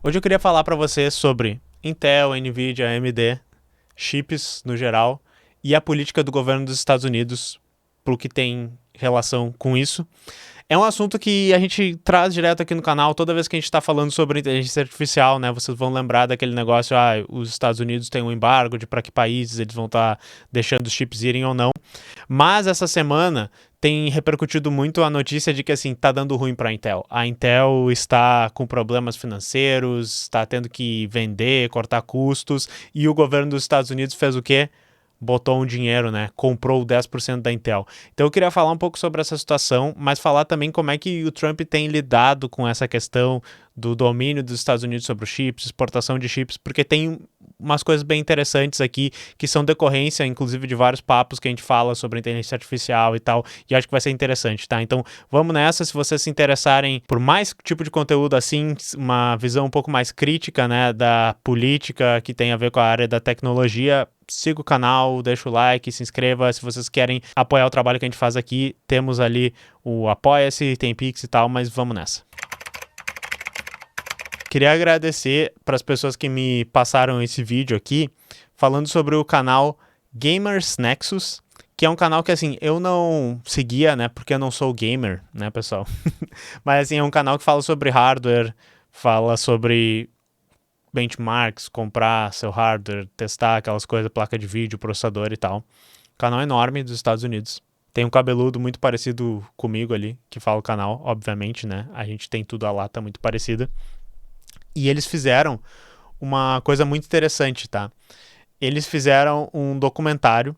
Hoje eu queria falar para você sobre Intel, Nvidia, AMD, chips no geral e a política do governo dos Estados Unidos pro que tem relação com isso. É um assunto que a gente traz direto aqui no canal toda vez que a gente está falando sobre inteligência artificial, né? Vocês vão lembrar daquele negócio, os Estados Unidos têm um embargo de para que países eles vão estar deixando os chips irem ou não. Mas essa semana tem repercutido muito a notícia de que assim tá dando ruim para a Intel. A Intel está com problemas financeiros, está tendo que vender, cortar custos, e o governo dos Estados Unidos fez o quê? Botou um dinheiro, né? Comprou 10% da Intel. Então eu queria falar um pouco sobre essa situação, mas falar também como é que o Trump tem lidado com essa questão do domínio dos Estados Unidos sobre os chips, exportação de chips, porque tem umas coisas bem interessantes aqui que são decorrência, inclusive, de vários papos que a gente fala sobre inteligência artificial e tal, e acho que vai ser interessante, tá? Então vamos nessa. Se vocês se interessarem por mais tipo de conteúdo assim, uma visão um pouco mais crítica, né, da política que tem a ver com a área da tecnologia, siga o canal, deixa o like, se inscreva. Se vocês querem apoiar o trabalho que a gente faz aqui, temos ali o Apoia-se, tem Pix e tal, mas vamos nessa. Queria agradecer para as pessoas que me passaram esse vídeo aqui, falando sobre o canal Gamers Nexus, que é um canal que, assim, eu não seguia, né, porque eu não sou gamer, né, pessoal? Mas, assim, é um canal que fala sobre hardware, fala sobre benchmarks, comprar seu hardware, testar aquelas coisas, placa de vídeo, processador e tal. Canal enorme dos Estados Unidos. Tem um cabeludo muito parecido comigo ali, que fala o canal, obviamente, né? A gente tem tudo a lata muito parecida. E eles fizeram uma coisa muito interessante, tá? Eles fizeram um documentário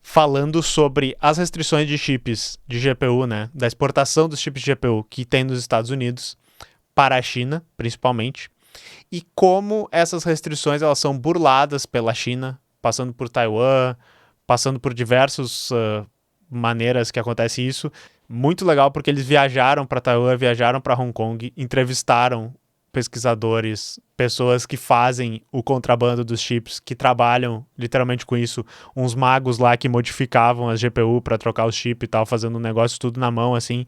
falando sobre as restrições de chips de GPU, né? Da exportação dos chips de GPU que tem nos Estados Unidos para a China, principalmente. E como essas restrições elas são burladas pela China, passando por Taiwan, passando por diversas maneiras que acontece isso. Muito legal porque eles viajaram para Taiwan, viajaram para Hong Kong, entrevistaram pesquisadores, pessoas que fazem o contrabando dos chips, que trabalham literalmente com isso, uns magos lá que modificavam as GPU para trocar os chips e tal, fazendo um negócio tudo na mão, assim.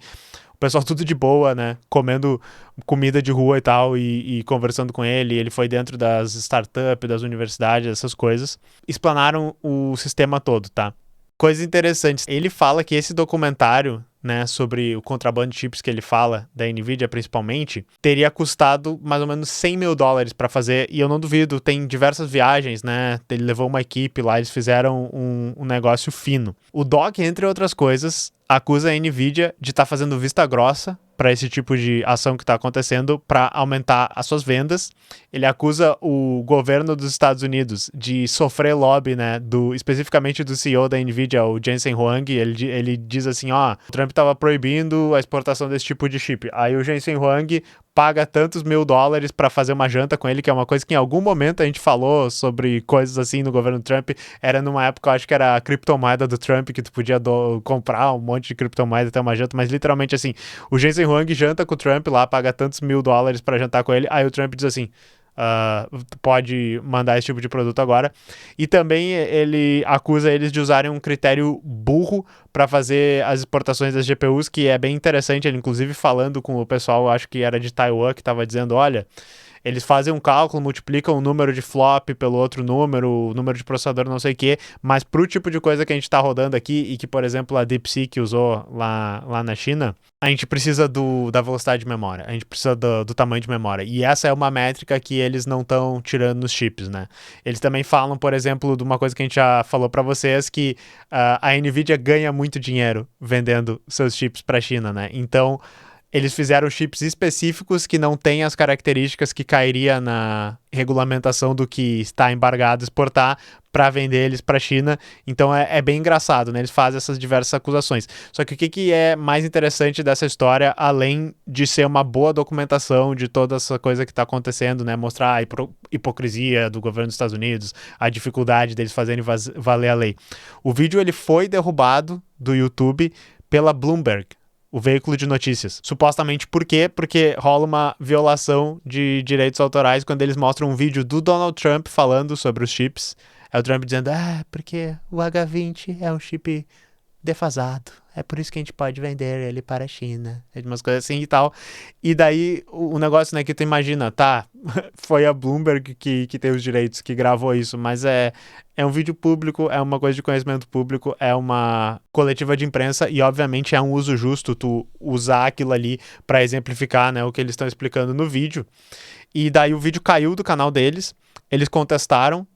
O pessoal tudo de boa, né? Comendo comida de rua e tal, e conversando com ele. Ele foi dentro das startups, das universidades, essas coisas. Explanaram o sistema todo, tá? Coisas interessantes. Ele fala que esse documentário, né, sobre o contrabando de chips que ele fala, da Nvidia principalmente, teria custado mais ou menos $100 mil para fazer, e eu não duvido, tem diversas viagens, né, ele levou uma equipe lá, eles fizeram um negócio fino. O Doc, entre outras coisas, acusa a Nvidia de estar fazendo vista grossa para esse tipo de ação que está acontecendo para aumentar as suas vendas. Ele acusa o governo dos Estados Unidos de sofrer lobby, né, especificamente do CEO da Nvidia, o Jensen Huang. Ele diz assim, o Trump estava proibindo a exportação desse tipo de chip. Aí o Jensen Huang paga tantos $1.000 para fazer uma janta com ele, que é uma coisa que em algum momento a gente falou sobre coisas assim no governo Trump. Era numa época, eu acho que era a criptomoeda do Trump, que tu podia comprar um monte de criptomoeda até uma janta, mas literalmente assim, o Jensen Huang janta com o Trump lá, paga tantos $1.000 para jantar com ele, aí o Trump diz assim, pode mandar esse tipo de produto agora. E também ele acusa eles de usarem um critério burro para fazer as exportações das GPUs, que é bem interessante. Ele inclusive falando com o pessoal, acho que era de Taiwan, que estava dizendo, olha, eles fazem um cálculo, multiplicam o número de flop pelo outro número, o número de processador não sei o que, mas pro tipo de coisa que a gente está rodando aqui e que, por exemplo, a DeepSeek usou lá na China, a gente precisa da velocidade de memória, a gente precisa do tamanho de memória. E essa é uma métrica que eles não estão tirando nos chips, né? Eles também falam, por exemplo, de uma coisa que a gente já falou para vocês, que a Nvidia ganha muito dinheiro vendendo seus chips para a China, né? Então, eles fizeram chips específicos que não têm as características que cairia na regulamentação do que está embargado exportar para vender eles para a China. Então é bem engraçado, né? Eles fazem essas diversas acusações. Só que o que é mais interessante dessa história, além de ser uma boa documentação de toda essa coisa que está acontecendo, né? Mostrar a hipocrisia do governo dos Estados Unidos, a dificuldade deles fazerem valer a lei. O vídeo ele foi derrubado do YouTube pela Bloomberg, o veículo de notícias. Supostamente por quê? Porque rola uma violação de direitos autorais quando eles mostram um vídeo do Donald Trump falando sobre os chips. É o Trump dizendo, porque o H20 é um chip defasado, é por isso que a gente pode vender ele para a China. É umas coisas assim e tal. E daí o negócio, né, que tu imagina, tá, foi a Bloomberg que tem os direitos, que gravou isso, mas é um vídeo público, é uma coisa de conhecimento público, é uma coletiva de imprensa e, obviamente, é um uso justo tu usar aquilo ali para exemplificar, né, o que eles estão explicando no vídeo. E daí o vídeo caiu do canal deles, eles contestaram.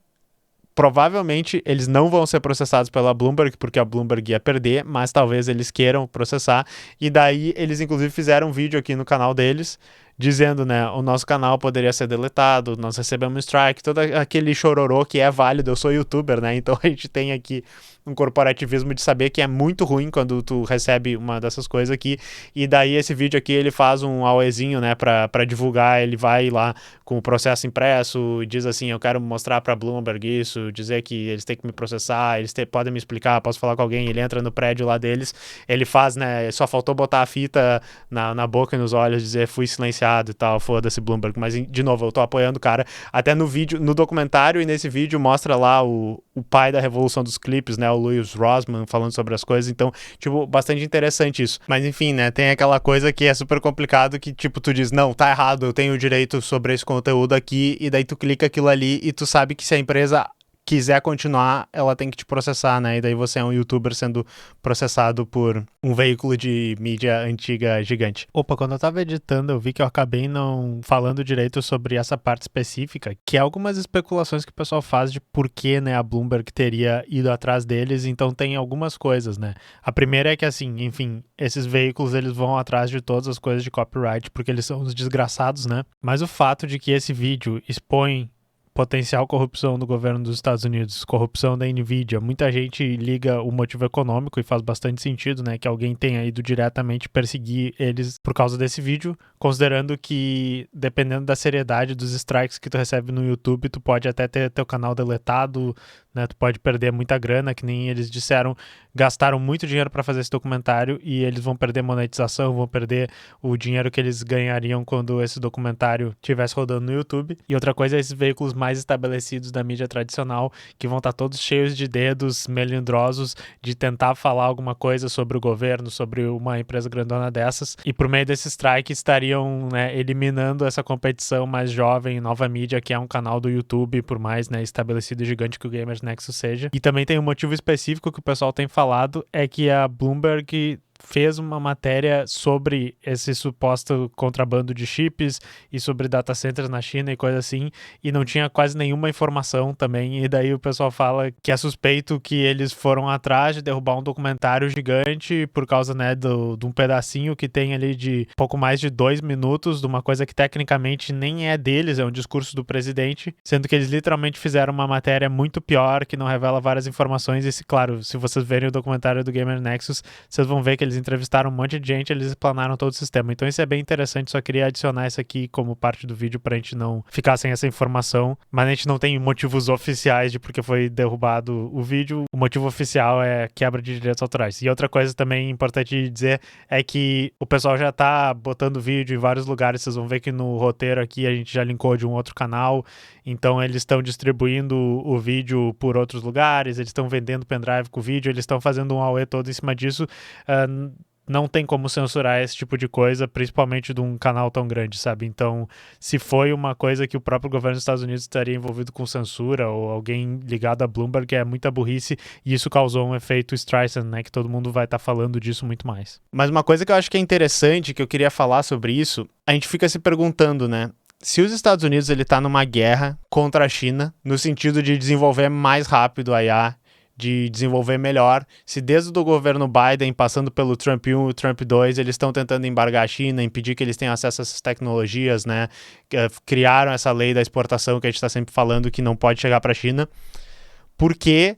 Provavelmente eles não vão ser processados pela Bloomberg, porque a Bloomberg ia perder, mas talvez eles queiram processar. E daí eles inclusive fizeram um vídeo aqui no canal deles, dizendo, né, o nosso canal poderia ser deletado, nós recebemos strike, todo aquele chororô que é válido. Eu sou youtuber, né, então a gente tem aqui um corporativismo de saber que é muito ruim quando tu recebe uma dessas coisas aqui. E daí esse vídeo aqui ele faz um auezinho, né, pra divulgar. Ele vai lá com o processo impresso e diz assim, eu quero mostrar pra Bloomberg isso, dizer que eles têm que me processar, eles podem me explicar, posso falar com alguém. Ele entra no prédio lá deles, ele faz, né, só faltou botar a fita na boca e nos olhos, dizer fui silenciado e tal, foda-se Bloomberg. Mas de novo, eu tô apoiando o cara. Até no vídeo, no documentário e nesse vídeo mostra lá o pai da revolução dos clipes, né, o Louis Rossmann, falando sobre as coisas. Então, tipo, bastante interessante isso. Mas enfim, né, tem aquela coisa que é super complicado, que tipo, tu diz, não, tá errado, eu tenho direito sobre esse conteúdo aqui, e daí tu clica aquilo ali e tu sabe que se a empresa quiser continuar, ela tem que te processar, né? E daí você é um youtuber sendo processado por um veículo de mídia antiga gigante. Opa, quando eu tava editando, eu vi que eu acabei não falando direito sobre essa parte específica, que é algumas especulações que o pessoal faz de por que, né, a Bloomberg teria ido atrás deles. Então tem algumas coisas, né? A primeira é que, assim, enfim, esses veículos, eles vão atrás de todas as coisas de copyright, porque eles são os desgraçados, né? Mas o fato de que esse vídeo expõe potencial corrupção do governo dos Estados Unidos, corrupção da Nvidia, muita gente liga o motivo econômico e faz bastante sentido, né, que alguém tenha ido diretamente perseguir eles por causa desse vídeo, considerando que dependendo da seriedade dos strikes que tu recebe no YouTube, tu pode até ter teu canal deletado, né, tu pode perder muita grana, que nem eles disseram, gastaram muito dinheiro para fazer esse documentário e eles vão perder monetização, vão perder o dinheiro que eles ganhariam quando esse documentário estivesse rodando no YouTube. E outra coisa é esses veículos mais estabelecidos da mídia tradicional, que vão estar todos cheios de dedos melindrosos de tentar falar alguma coisa sobre o governo, sobre uma empresa grandona dessas, e por meio desse strike estariam, né, eliminando essa competição mais jovem, nova mídia, que é um canal do YouTube, por mais, né, estabelecido e gigante que o Gamers Nexus seja. E também tem um motivo específico que o pessoal tem falado, é que a Bloomberg fez uma matéria sobre esse suposto contrabando de chips e sobre data centers na China e coisa assim, e não tinha quase nenhuma informação também, e daí o pessoal fala que é suspeito que eles foram atrás de derrubar um documentário gigante por causa, né, de um pedacinho que tem ali de pouco mais de 2 minutos, de uma coisa que tecnicamente nem é deles, é um discurso do presidente, sendo que eles literalmente fizeram uma matéria muito pior, que não revela várias informações, e claro, se vocês verem o documentário do Gamer Nexus, vocês vão ver que eles entrevistaram um monte de gente, eles explanaram todo o sistema. Então isso é bem interessante, só queria adicionar isso aqui como parte do vídeo pra gente não ficar sem essa informação, mas a gente não tem motivos oficiais de porque foi derrubado o vídeo. O motivo oficial é quebra de direitos autorais. E outra coisa também importante dizer é que o pessoal já tá botando vídeo em vários lugares, vocês vão ver que no roteiro aqui a gente já linkou de um outro canal, então eles estão distribuindo o vídeo por outros lugares, eles estão vendendo pendrive com o vídeo, eles estão fazendo um auê todo em cima disso. Não tem como censurar esse tipo de coisa, principalmente de um canal tão grande, sabe? Então, se foi uma coisa que o próprio governo dos Estados Unidos estaria envolvido com censura ou alguém ligado a Bloomberg, é muita burrice, e isso causou um efeito Streisand, né? Que todo mundo vai estar falando disso muito mais. Mas uma coisa que eu acho que é interessante, que eu queria falar sobre isso, a gente fica se perguntando, né? Se os Estados Unidos ele tá numa guerra contra a China, no sentido de desenvolver mais rápido a IA, de desenvolver melhor, se desde o governo Biden, passando pelo Trump 1 e Trump 2, eles estão tentando embargar a China, impedir que eles tenham acesso a essas tecnologias, né? Criaram essa lei da exportação que a gente está sempre falando que não pode chegar para a China. Por que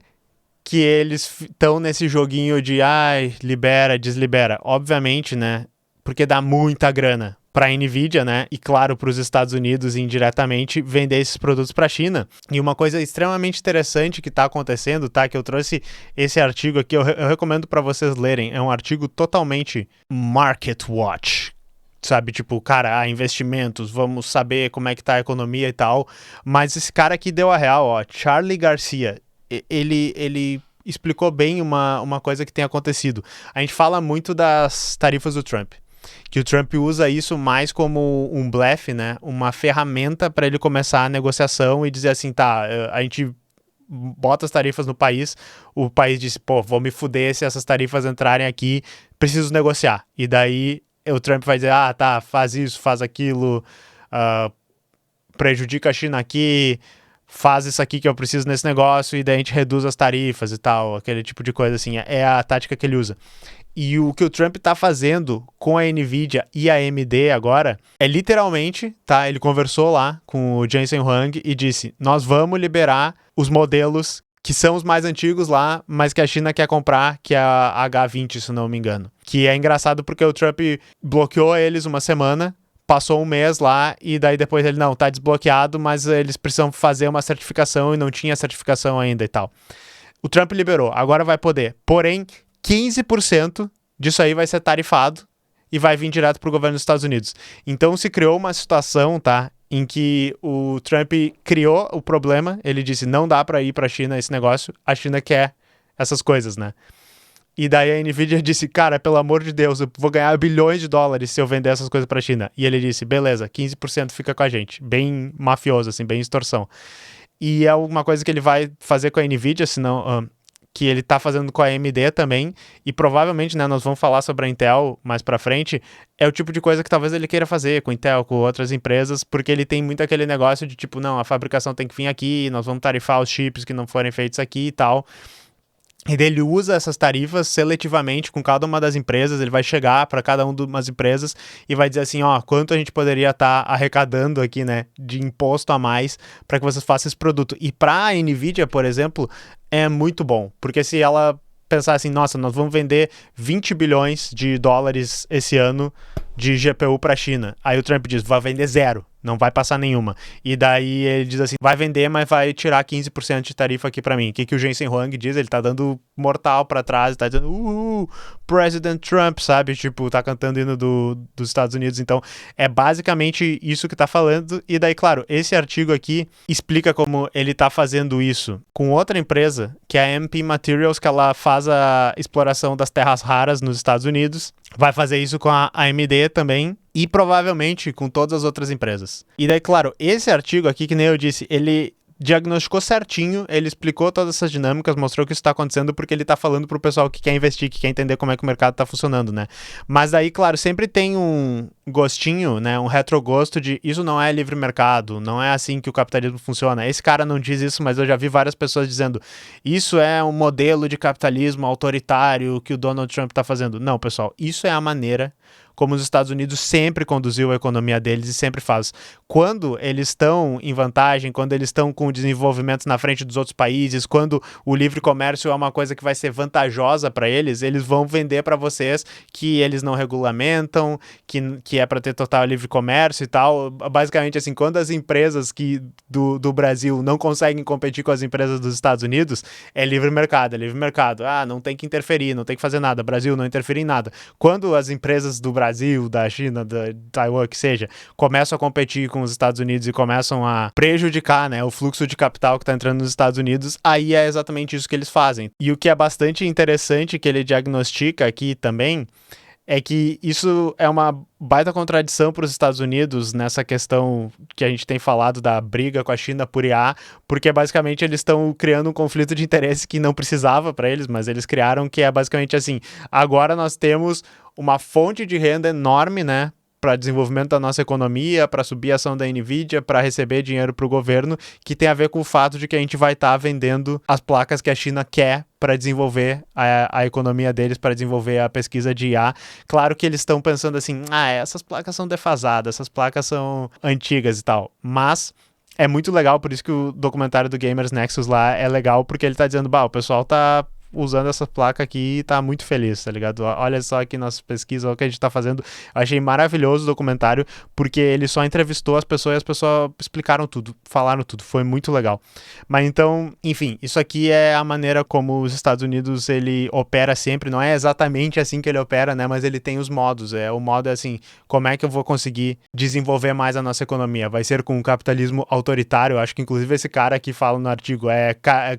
eles estão nesse joguinho de libera, deslibera? Obviamente, né? Porque dá muita grana para a Nvidia, né, e claro, para os Estados Unidos indiretamente vender esses produtos para a China. E uma coisa extremamente interessante que está acontecendo, tá, que eu trouxe esse artigo aqui, eu recomendo para vocês lerem, é um artigo totalmente Market Watch, sabe, tipo, cara, investimentos, vamos saber como é que tá a economia e tal, mas esse cara aqui deu a real, ó, Charlie Garcia, ele explicou bem uma coisa que tem acontecido. A gente fala muito das tarifas do Trump, que o Trump usa isso mais como um blefe, né? Uma ferramenta para ele começar a negociação e dizer assim, tá, a gente bota as tarifas no país, o país diz, pô, vou me fuder se essas tarifas entrarem aqui, preciso negociar. E daí o Trump vai dizer, tá, faz isso, faz aquilo, prejudica a China aqui, faz isso aqui que eu preciso nesse negócio, e daí a gente reduz as tarifas e tal, aquele tipo de coisa assim, é a tática que ele usa. E o que o Trump tá fazendo com a NVIDIA e a AMD agora é literalmente, tá? Ele conversou lá com o Jensen Huang e disse, nós vamos liberar os modelos que são os mais antigos lá, mas que a China quer comprar, que é a H20, se não me engano. Que é engraçado porque o Trump bloqueou eles uma semana, passou um mês lá, e daí depois ele, não, tá desbloqueado, mas eles precisam fazer uma certificação e não tinha certificação ainda e tal. O Trump liberou, agora vai poder. Porém, 15% disso aí vai ser tarifado e vai vir direto para o governo dos Estados Unidos. Então se criou uma situação, tá, em que o Trump criou o problema, ele disse, não dá para ir para a China esse negócio, a China quer essas coisas, né? E daí a NVIDIA disse, cara, pelo amor de Deus, eu vou ganhar bilhões de dólares se eu vender essas coisas para a China. E ele disse, beleza, 15% fica com a gente. Bem mafioso, assim, bem extorsão. E é uma coisa que ele vai fazer com a NVIDIA, senão... que ele tá fazendo com a AMD também, e provavelmente, né, nós vamos falar sobre a Intel mais pra frente, é o tipo de coisa que talvez ele queira fazer com a Intel, com outras empresas, porque ele tem muito aquele negócio de tipo, não, a fabricação tem que vir aqui, nós vamos tarifar os chips que não forem feitos aqui e tal. E daí ele usa essas tarifas seletivamente com cada uma das empresas, ele vai chegar para cada uma das empresas e vai dizer assim, ó, quanto a gente poderia estar arrecadando aqui, né, de imposto a mais para que vocês façam esse produto. E para a NVIDIA, por exemplo, é muito bom, porque se ela pensar assim, nossa, nós vamos vender 20 bilhões de dólares esse ano de GPU para a China. Aí o Trump diz, vai vender zero, não vai passar nenhuma. E daí ele diz assim, vai vender, mas vai tirar 15% de tarifa aqui para mim. O que o Jensen Huang diz? Ele tá dando mortal para trás, tá dizendo, President Trump, sabe? Tipo, tá cantando o hino dos Estados Unidos. Então, é basicamente isso que tá falando. E daí, claro, esse artigo aqui explica como ele tá fazendo isso com outra empresa, que é a MP Materials, que ela faz a exploração das terras raras nos Estados Unidos. Vai fazer isso com a AMD também e provavelmente com todas as outras empresas. E daí, claro, esse artigo aqui, que nem eu disse, ele diagnosticou certinho, ele explicou todas essas dinâmicas, mostrou que isso está acontecendo porque ele está falando para o pessoal que quer investir, que quer entender como é que o mercado está funcionando, né? Mas daí, claro, sempre tem um gostinho, né, um retrogosto de isso não é livre mercado, não é assim que o capitalismo funciona. Esse cara não diz isso, mas eu já vi várias pessoas dizendo isso é um modelo de capitalismo autoritário que o Donald Trump está fazendo. Não, pessoal, isso é a maneira como os Estados Unidos sempre conduziu a economia deles e sempre faz. Quando eles estão em vantagem, quando eles estão com o desenvolvimento na frente dos outros países, quando o livre comércio é uma coisa que vai ser vantajosa para eles, eles vão vender para vocês que eles não regulamentam, que é para ter total livre comércio e tal. Basicamente, assim, quando as empresas do Brasil não conseguem competir com as empresas dos Estados Unidos, é livre mercado, é livre mercado. Não tem que interferir, não tem que fazer nada. Brasil não interfere em nada. Quando as empresas do Brasil, da China, da Taiwan, que seja, começam a competir com os Estados Unidos e começam a prejudicar, né, o fluxo de capital que está entrando nos Estados Unidos, aí é exatamente isso que eles fazem. E o que é bastante interessante que ele diagnostica aqui também é que isso é uma baita contradição para os Estados Unidos nessa questão que a gente tem falado da briga com a China por IA, porque basicamente eles estão criando um conflito de interesse que não precisava para eles, mas eles criaram, que é basicamente assim, agora nós temos uma fonte de renda enorme, né, para desenvolvimento da nossa economia, para subir a ação da NVIDIA, para receber dinheiro para o governo, que tem a ver com o fato de que a gente vai estar vendendo as placas que a China quer para desenvolver a economia deles, para desenvolver a pesquisa de IA. Claro que eles estão pensando assim, essas placas são defasadas, essas placas são antigas e tal, mas é muito legal, por isso que o documentário do Gamers Nexus lá é legal, porque ele tá dizendo, o pessoal tá usando essa placa aqui e tá muito feliz, tá ligado? Olha só aqui nossas pesquisas, olha o que a gente tá fazendo. Eu achei maravilhoso o documentário, porque ele só entrevistou as pessoas e as pessoas explicaram tudo, falaram tudo, foi muito legal. Mas então, enfim, isso aqui é a maneira como os Estados Unidos, ele opera sempre, não é exatamente assim que ele opera, né, mas ele tem os modos, o modo é assim, como é que eu vou conseguir desenvolver mais a nossa economia? Vai ser com um capitalismo autoritário, acho que inclusive esse cara aqui fala no artigo,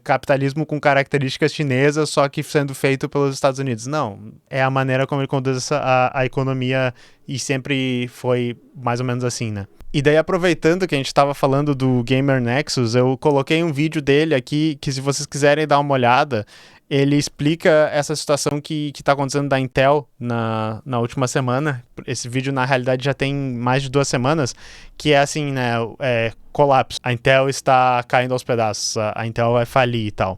capitalismo com características chinesas, só que sendo feito pelos Estados Unidos. Não, é a maneira como ele conduz a economia e sempre foi mais ou menos assim, né? E daí, aproveitando que a gente estava falando do Gamer Nexus, eu coloquei um vídeo dele aqui, que se vocês quiserem dar uma olhada, ele explica essa situação que está acontecendo da Intel na última semana. Esse vídeo, na realidade, já tem mais de 2 semanas, que é assim, né, colapso. A Intel está caindo aos pedaços, a Intel vai falir e tal.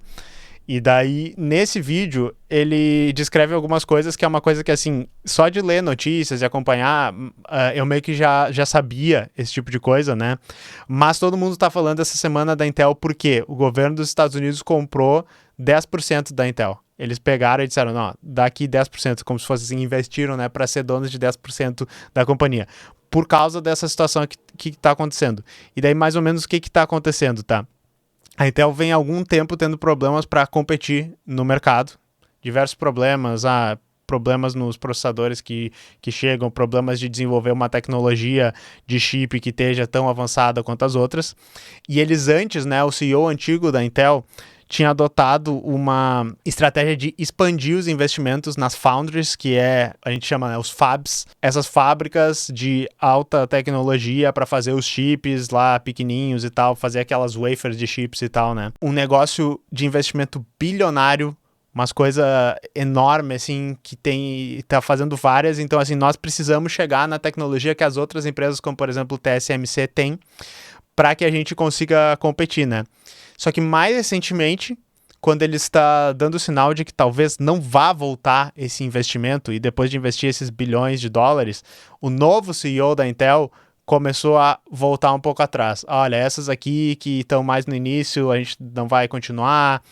E daí, nesse vídeo, ele descreve algumas coisas que é uma coisa que, assim, só de ler notícias e acompanhar, eu meio que já sabia esse tipo de coisa, né? Mas todo mundo tá falando essa semana da Intel porque o governo dos Estados Unidos comprou 10% da Intel. Eles pegaram e disseram, não, daqui 10%, como se fosse assim, investiram, né, para ser donos de 10% da companhia. Por causa dessa situação que tá acontecendo. E daí, mais ou menos, o que tá acontecendo, tá? A Intel vem há algum tempo tendo problemas para competir no mercado. Diversos problemas, problemas nos processadores que chegam, problemas de desenvolver uma tecnologia de chip que esteja tão avançada quanto as outras. E eles antes, né, o CEO antigo da Intel, tinha adotado uma estratégia de expandir os investimentos nas foundries, que a gente chama, né, os fabs, essas fábricas de alta tecnologia para fazer os chips lá pequenininhos e tal, fazer aquelas wafers de chips e tal, né? Um negócio de investimento bilionário, umas coisas enormes, assim, que tá fazendo várias, então, assim, nós precisamos chegar na tecnologia que as outras empresas, como, por exemplo, o TSMC tem, para que a gente consiga competir, né? Só que mais recentemente, quando ele está dando sinal de que talvez não vá voltar esse investimento e depois de investir esses bilhões de dólares, o novo CEO da Intel começou a voltar um pouco atrás. Olha, essas aqui que estão mais no início, a gente não vai continuar.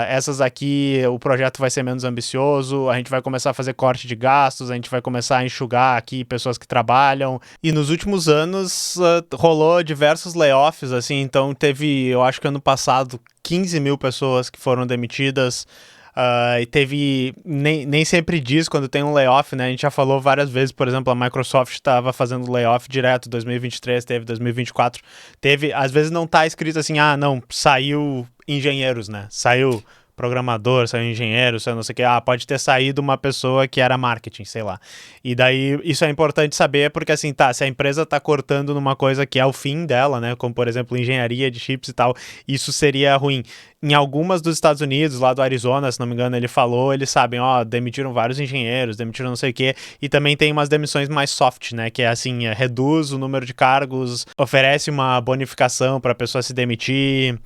Essas aqui, o projeto vai ser menos ambicioso, a gente vai começar a fazer corte de gastos, a gente vai começar a enxugar aqui pessoas que trabalham. E nos últimos anos rolou diversos layoffs, assim, então teve, eu acho que ano passado, 15 mil pessoas que foram demitidas. E teve, nem sempre diz quando tem um layoff, né? A gente já falou várias vezes, por exemplo, a Microsoft estava fazendo layoff direto, 2023 teve, 2024 teve, às vezes não tá escrito assim, não, saiu engenheiros, né? Saiu programador, saiu engenheiro, saiu não sei o que, pode ter saído uma pessoa que era marketing, sei lá. E daí, isso é importante saber, porque assim, se a empresa tá cortando numa coisa que é o fim dela, né, como por exemplo, engenharia de chips e tal, isso seria ruim. Em algumas dos Estados Unidos, lá do Arizona, se não me engano, ele falou, eles sabem, demitiram vários engenheiros, demitiram não sei o que, e também tem umas demissões mais soft, né, que é assim, reduz o número de cargos, oferece uma bonificação para a pessoa se demitir,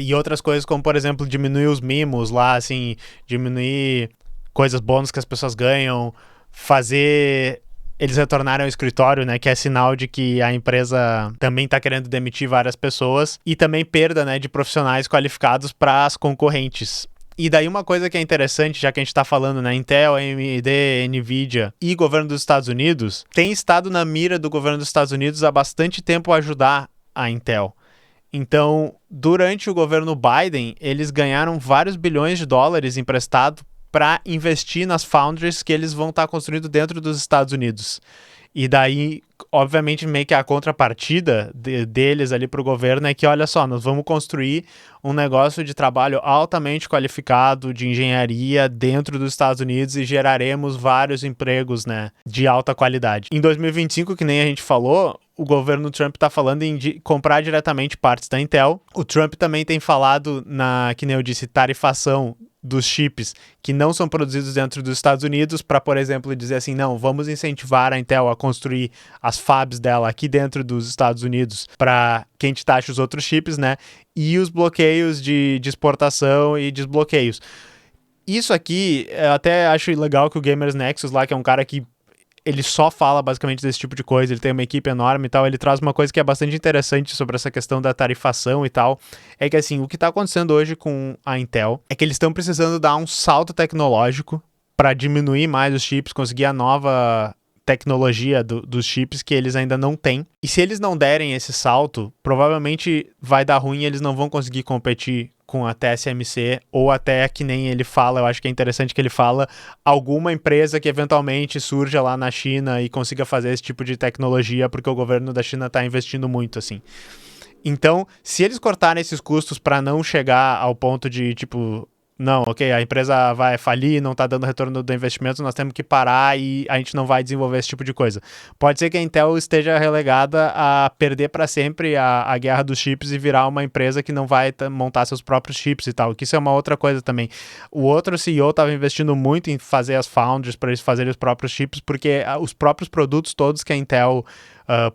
e outras coisas como, por exemplo, diminuir os mimos lá, assim, diminuir coisas bônus que as pessoas ganham, fazer eles retornarem ao escritório, né, que é sinal de que a empresa também está querendo demitir várias pessoas, e também perda, né, de profissionais qualificados para as concorrentes. E daí uma coisa que é interessante, já que a gente está falando, né, Intel, AMD, Nvidia e governo dos Estados Unidos, tem estado na mira do governo dos Estados Unidos há bastante tempo ajudar a Intel. Então, durante o governo Biden, eles ganharam vários bilhões de dólares emprestado para investir nas foundries que eles vão estar construindo dentro dos Estados Unidos. E daí, obviamente, meio que a contrapartida deles ali para o governo é que, olha só, nós vamos construir um negócio de trabalho altamente qualificado, de engenharia dentro dos Estados Unidos e geraremos vários empregos, né, de alta qualidade. Em 2025, que nem a gente falou, o governo Trump está falando em comprar diretamente partes da Intel. O Trump também tem falado que nem eu disse, tarifação dos chips que não são produzidos dentro dos Estados Unidos para, por exemplo, dizer assim, não, vamos incentivar a Intel a construir as fabs dela aqui dentro dos Estados Unidos para que a gente taxe os outros chips, né? E os bloqueios de exportação e desbloqueios. Isso aqui, eu até acho legal que o Gamers Nexus lá, que é um cara que ele só fala basicamente desse tipo de coisa, ele tem uma equipe enorme e tal, ele traz uma coisa que é bastante interessante sobre essa questão da tarifação e tal, é que assim, o que está acontecendo hoje com a Intel é que eles estão precisando dar um salto tecnológico para diminuir mais os chips, conseguir a nova tecnologia dos chips que eles ainda não têm. E se eles não derem esse salto, provavelmente vai dar ruim e eles não vão conseguir competir com a TSMC, ou até que nem ele fala, eu acho que é interessante que ele fala, alguma empresa que eventualmente surja lá na China e consiga fazer esse tipo de tecnologia, porque o governo da China está investindo muito, assim. Então, se eles cortarem esses custos para não chegar ao ponto de, tipo, não, ok, a empresa vai falir, não está dando retorno do investimento, nós temos que parar e a gente não vai desenvolver esse tipo de coisa. Pode ser que a Intel esteja relegada a perder para sempre a guerra dos chips e virar uma empresa que não vai montar seus próprios chips e tal, que isso é uma outra coisa também. O outro CEO estava investindo muito em fazer as foundries para eles fazerem os próprios chips, porque os próprios produtos todos que a Intel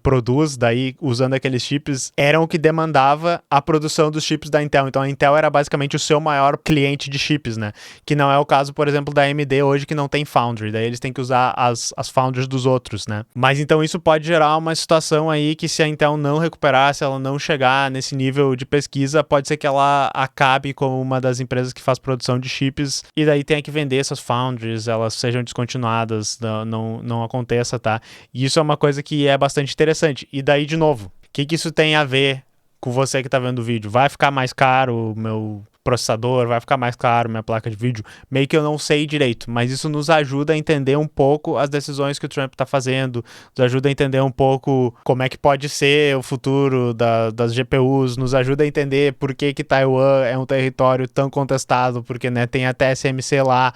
produz, daí usando aqueles chips, eram o que demandava a produção dos chips da Intel. Então a Intel era basicamente o seu maior cliente de chips, né? Que não é o caso, por exemplo, da AMD hoje, que não tem foundry, daí eles têm que usar as foundries dos outros, né? Mas então isso pode gerar uma situação aí que se a Intel não recuperar, se ela não chegar nesse nível de pesquisa, pode ser que ela acabe como uma das empresas que faz produção de chips e daí tenha que vender essas foundries, elas sejam descontinuadas, não aconteça, tá? E isso é uma coisa que é bastante interessante. E daí, de novo, o que isso tem a ver com você que está vendo o vídeo? Vai ficar mais caro o meu processador? Vai ficar mais caro minha placa de vídeo? Meio que eu não sei direito, mas isso nos ajuda a entender um pouco as decisões que o Trump está fazendo, nos ajuda a entender um pouco como é que pode ser o futuro das GPUs, nos ajuda a entender por que Taiwan é um território tão contestado, porque, né, tem a TSMC lá,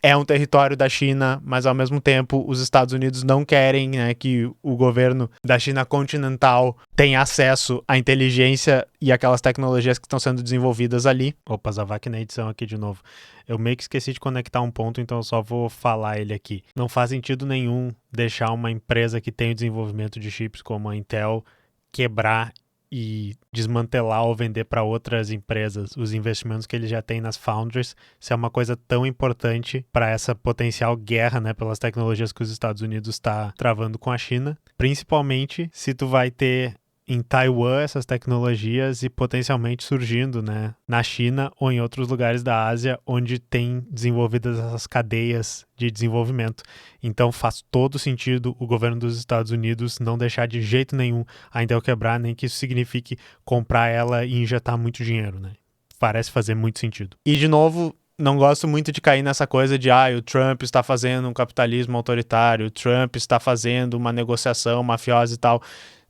é um território da China, mas ao mesmo tempo os Estados Unidos não querem, né, que o governo da China continental tenha acesso à inteligência e aquelas tecnologias que estão sendo desenvolvidas ali. Opa, Zavak na edição aqui de novo. Eu meio que esqueci de conectar um ponto, então eu só vou falar ele aqui. Não faz sentido nenhum deixar uma empresa que tem o desenvolvimento de chips como a Intel quebrar e desmantelar ou vender para outras empresas os investimentos que ele já tem nas foundries, se é uma coisa tão importante para essa potencial guerra, né, pelas tecnologias que os Estados Unidos está travando com a China, principalmente se tu vai ter em Taiwan essas tecnologias e potencialmente surgindo, né, na China ou em outros lugares da Ásia onde tem desenvolvidas essas cadeias de desenvolvimento. Então faz todo sentido o governo dos Estados Unidos não deixar de jeito nenhum a Intel quebrar, nem que isso signifique comprar ela e injetar muito dinheiro, né? Parece fazer muito sentido. E de novo, não gosto muito de cair nessa coisa de o Trump está fazendo um capitalismo autoritário, o Trump está fazendo uma negociação mafiosa e tal.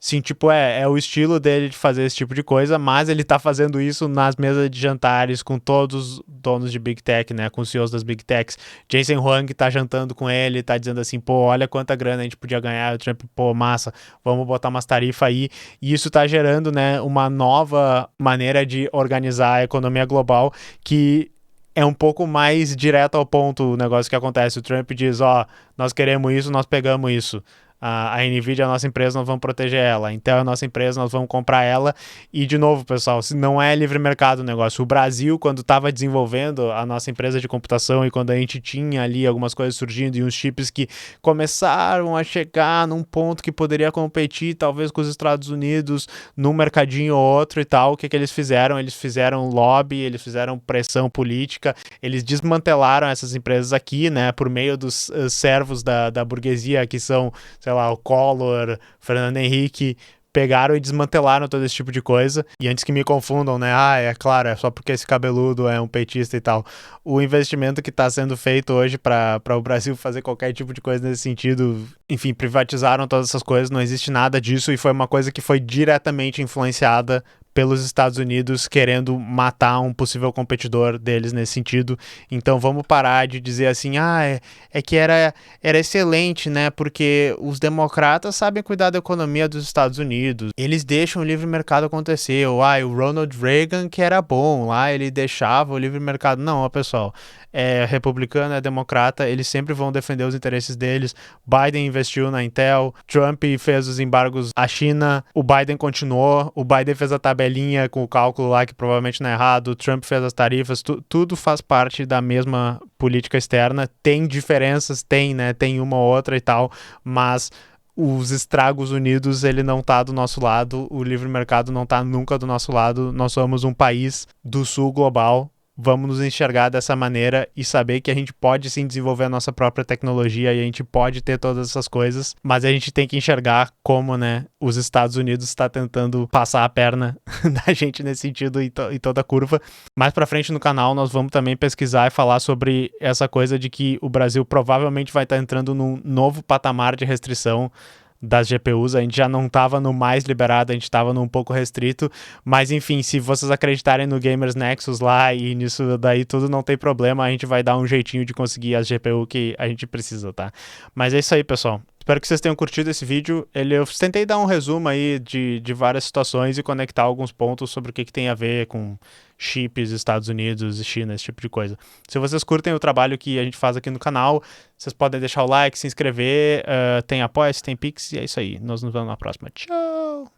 Sim, tipo, é o estilo dele de fazer esse tipo de coisa, mas ele tá fazendo isso nas mesas de jantares com todos os donos de Big Tech, né, com os CEOs das Big Techs. Jensen Huang tá jantando com ele, tá dizendo assim, pô, olha quanta grana a gente podia ganhar, o Trump, pô, massa, vamos botar umas tarifas aí, e isso tá gerando, né, uma nova maneira de organizar a economia global que é um pouco mais direto ao ponto o negócio que acontece. O Trump diz, nós queremos isso, nós pegamos isso. A NVIDIA é a nossa empresa, nós vamos proteger ela. A Intel é a nossa empresa, nós vamos comprar ela. E, de novo, pessoal, se não é livre mercado o negócio. O Brasil, quando estava desenvolvendo a nossa empresa de computação e quando a gente tinha ali algumas coisas surgindo e uns chips que começaram a chegar num ponto que poderia competir, talvez, com os Estados Unidos, num mercadinho ou outro e tal, o que eles fizeram? Eles fizeram lobby, eles fizeram pressão política, eles desmantelaram essas empresas aqui, né, por meio dos servos da burguesia, que são, sei lá, o Collor, Fernando Henrique, pegaram e desmantelaram todo esse tipo de coisa. E antes que me confundam, né, é claro, é só porque esse cabeludo é um petista e tal. O investimento que está sendo feito hoje para o Brasil fazer qualquer tipo de coisa nesse sentido, enfim, privatizaram todas essas coisas, não existe nada disso e foi uma coisa que foi diretamente influenciada pelos Estados Unidos querendo matar um possível competidor deles nesse sentido. Então vamos parar de dizer assim, é que era excelente, né, porque os democratas sabem cuidar da economia dos Estados Unidos, eles deixam o livre mercado acontecer, ou o Ronald Reagan que era bom, lá ele deixava o livre mercado. Não, pessoal, é republicano, é democrata, eles sempre vão defender os interesses deles. Biden investiu na Intel, Trump fez os embargos à China, o Biden continuou, o Biden fez a tabelinha tabelinha com o cálculo lá que provavelmente não é errado, o Trump fez as tarifas, tudo faz parte da mesma política externa. Tem diferenças, tem, né? Tem uma ou outra e tal, mas os estragos unidos, ele não tá do nosso lado, o livre mercado não tá nunca do nosso lado, nós somos um país do sul global. Vamos nos enxergar dessa maneira e saber que a gente pode sim desenvolver a nossa própria tecnologia e a gente pode ter todas essas coisas, mas a gente tem que enxergar como, né, os Estados Unidos está tentando passar a perna da gente nesse sentido e toda a curva. Mais pra frente no canal nós vamos também pesquisar e falar sobre essa coisa de que o Brasil provavelmente vai estar entrando num novo patamar de restrição das GPUs. A gente já não estava no mais liberado, a gente estava num pouco restrito, mas enfim, se vocês acreditarem no Gamers Nexus lá e nisso daí tudo, não tem problema, a gente vai dar um jeitinho de conseguir as GPU que a gente precisa, tá? Mas é isso aí, pessoal. Espero que vocês tenham curtido esse vídeo. Eu tentei dar um resumo aí de várias situações e conectar alguns pontos sobre o que tem a ver com chips, Estados Unidos e China, esse tipo de coisa. Se vocês curtem o trabalho que a gente faz aqui no canal, vocês podem deixar o like, se inscrever, tem Apoia-se, tem Pix, e é isso aí. Nós nos vemos na próxima. Tchau!